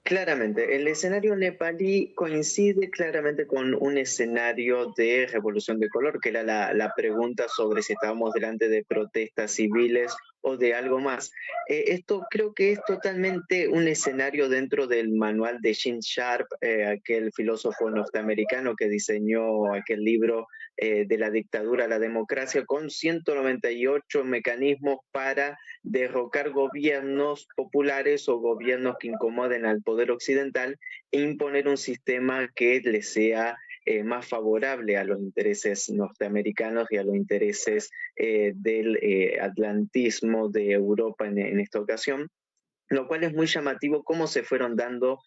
Claramente, el escenario nepalí coincide claramente con un escenario de revolución de color, que era la pregunta sobre si estábamos delante de protestas civiles o de algo más. Esto creo que es totalmente un escenario dentro del manual de Gene Sharp, aquel filósofo norteamericano que diseñó aquel libro de la dictadura a la democracia, con 198 mecanismos para derrocar gobiernos populares o gobiernos que incomoden al poder occidental e imponer un sistema que le sea más favorable a los intereses norteamericanos y a los intereses del atlantismo de Europa en esta ocasión, lo cual es muy llamativo cómo se fueron dando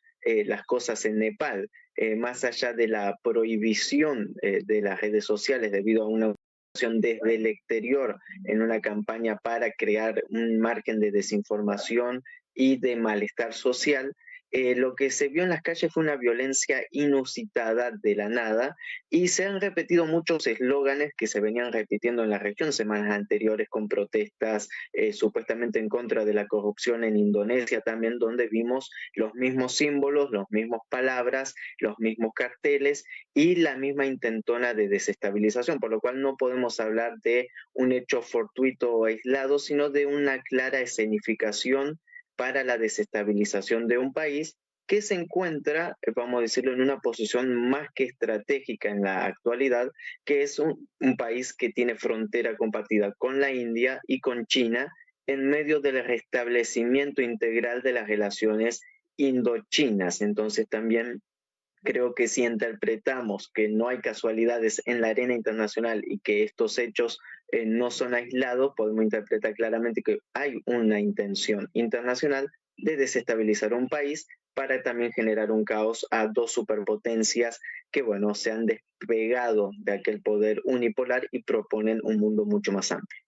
las cosas en Nepal, más allá de la prohibición de las redes sociales debido a una desde el exterior en una campaña para crear un margen de desinformación y de malestar social. Lo que se vio en las calles fue una violencia inusitada de la nada y se han repetido muchos eslóganes que se venían repitiendo en la región semanas anteriores con protestas supuestamente en contra de la corrupción en Indonesia también, donde vimos los mismos símbolos, las mismas palabras, los mismos carteles y la misma intentona de desestabilización, por lo cual no podemos hablar de un hecho fortuito o aislado, sino de una clara escenificación para la desestabilización de un país que se encuentra, vamos a decirlo, en una posición más que estratégica en la actualidad, que es un país que tiene frontera compartida con la India y con China en medio del restablecimiento integral de las relaciones indochinas. Entonces también creo que si interpretamos que no hay casualidades en la arena internacional y que estos hechos no son aislados, podemos interpretar claramente que hay una intención internacional de desestabilizar un país para también generar un caos a dos superpotencias que, bueno, se han despegado de aquel poder unipolar y proponen un mundo mucho más amplio.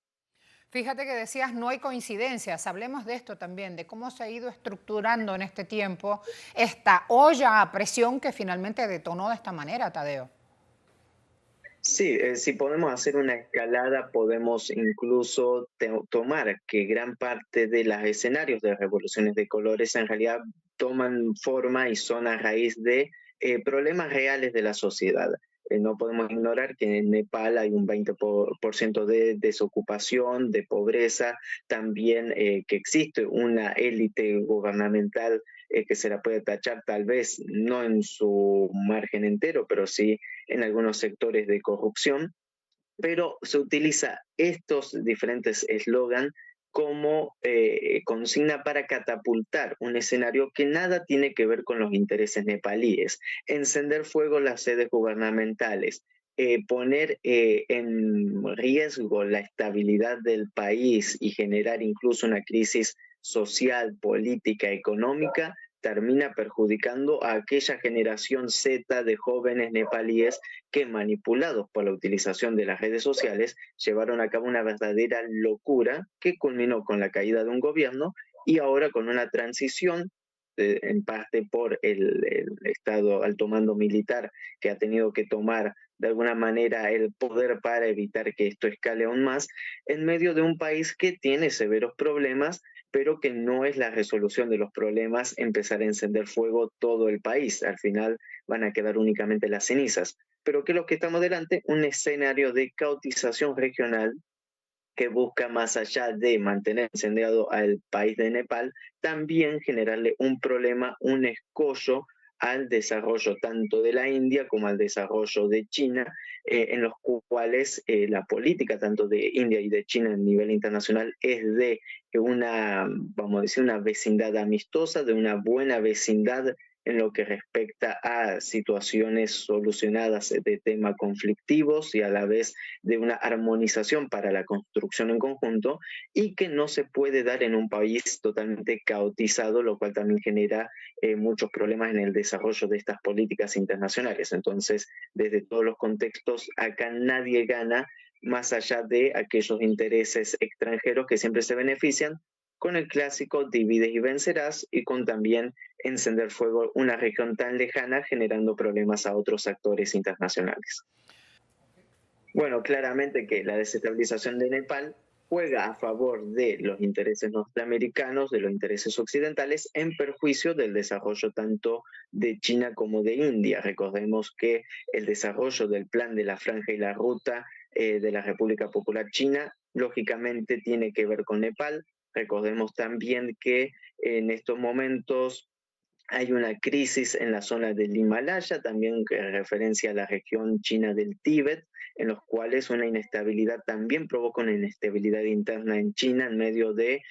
Fíjate que decías no hay coincidencias. Hablemos de esto también, de cómo se ha ido estructurando en este tiempo esta olla a presión que finalmente detonó de esta manera, Tadeo. Sí, si podemos hacer una escalada, podemos incluso tomar que gran parte de los escenarios de revoluciones de colores en realidad toman forma y son a raíz de problemas reales de la sociedad. No podemos ignorar que en Nepal hay un 20% de desocupación, de pobreza, también que existe una élite gubernamental que se la puede tachar tal vez no en su margen entero, pero sí en algunos sectores de corrupción, pero se utiliza estos diferentes eslogans como consigna para catapultar un escenario que nada tiene que ver con los intereses nepalíes, encender fuego las sedes gubernamentales, poner en riesgo la estabilidad del país y generar incluso una crisis social, política, económica, termina perjudicando a aquella generación Z de jóvenes nepalíes que, manipulados por la utilización de las redes sociales, llevaron a cabo una verdadera locura que culminó con la caída de un gobierno y ahora con una transición en parte por el Estado alto mando militar que ha tenido que tomar de alguna manera el poder para evitar que esto escale aún más, en medio de un país que tiene severos problemas, pero que no es la resolución de los problemas empezar a encender fuego todo el país. Al final van a quedar únicamente las cenizas. Pero ¿qué es lo que estamos delante? Un escenario de caotización regional que busca, más allá de mantener incendiado al país de Nepal, también generarle un problema, un escollo al desarrollo tanto de la India como al desarrollo de China, en los cuales la política tanto de India y de China a nivel internacional es de una, vamos a decir, una vecindad amistosa, de una buena vecindad en lo que respecta a situaciones solucionadas de temas conflictivos y a la vez de una armonización para la construcción en conjunto y que no se puede dar en un país totalmente caotizado, lo cual también genera muchos problemas en el desarrollo de estas políticas internacionales. Entonces, desde todos los contextos, acá nadie gana más allá de aquellos intereses extranjeros que siempre se benefician con el clásico divides y vencerás y con también encender fuego una región tan lejana generando problemas a otros actores internacionales. Bueno, claramente que la desestabilización de Nepal juega a favor de los intereses norteamericanos, de los intereses occidentales, en perjuicio del desarrollo tanto de China como de India. Recordemos que el desarrollo del plan de la Franja y la Ruta de la República Popular China, lógicamente tiene que ver con Nepal. Recordemos también que en estos momentos hay una crisis en la zona del Himalaya, también en referencia a la región china del Tíbet, en los cuales una inestabilidad también provoca una inestabilidad interna en China en medio de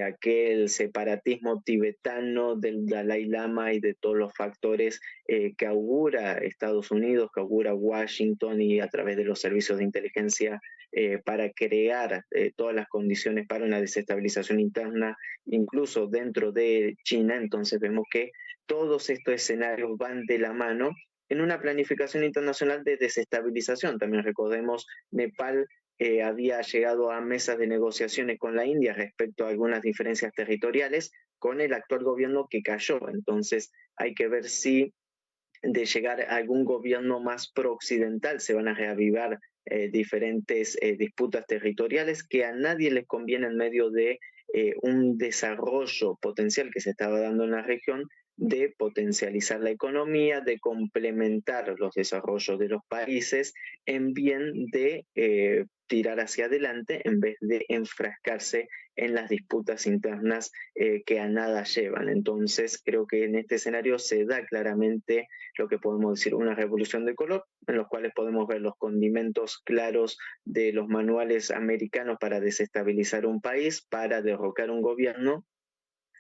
aquel separatismo tibetano del Dalai Lama y de todos los factores que augura Estados Unidos, que augura Washington y a través de los servicios de inteligencia para crear todas las condiciones para una desestabilización interna, incluso dentro de China. Entonces vemos que todos estos escenarios van de la mano en una planificación internacional de desestabilización. También recordemos, Nepal había llegado a mesas de negociaciones con la India respecto a algunas diferencias territoriales con el actual gobierno que cayó. Entonces hay que ver si de llegar a algún gobierno más pro-occidental se van a reavivar diferentes disputas territoriales que a nadie les conviene en medio de un desarrollo potencial que se estaba dando en la región, de potencializar la economía, de complementar los desarrollos de los países en bien de tirar hacia adelante en vez de enfrascarse en las disputas internas que a nada llevan. Entonces creo que en este escenario se da claramente lo que podemos decir una revolución de color, en los cuales podemos ver los condimentos claros de los manuales americanos para desestabilizar un país, para derrocar un gobierno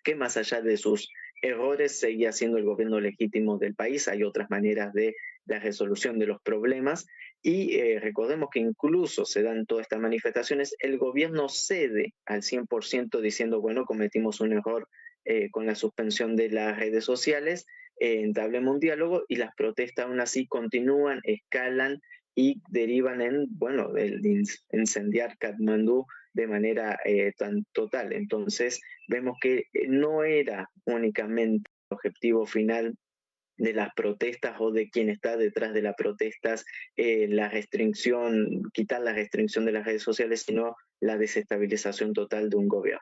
que más allá de sus errores seguía siendo el gobierno legítimo del país. Hay otras maneras de la resolución de los problemas y recordemos que incluso se dan todas estas manifestaciones, el gobierno cede al 100% diciendo, bueno, cometimos un error con la suspensión de las redes sociales, entablemos un diálogo, y las protestas aún así continúan, escalan y derivan en, bueno, el incendiar Katmandú de manera tan total. Entonces vemos que no era únicamente el objetivo final de las protestas o de quien está detrás de las protestas, la restricción, quitar la restricción de las redes sociales, sino la desestabilización total de un gobierno.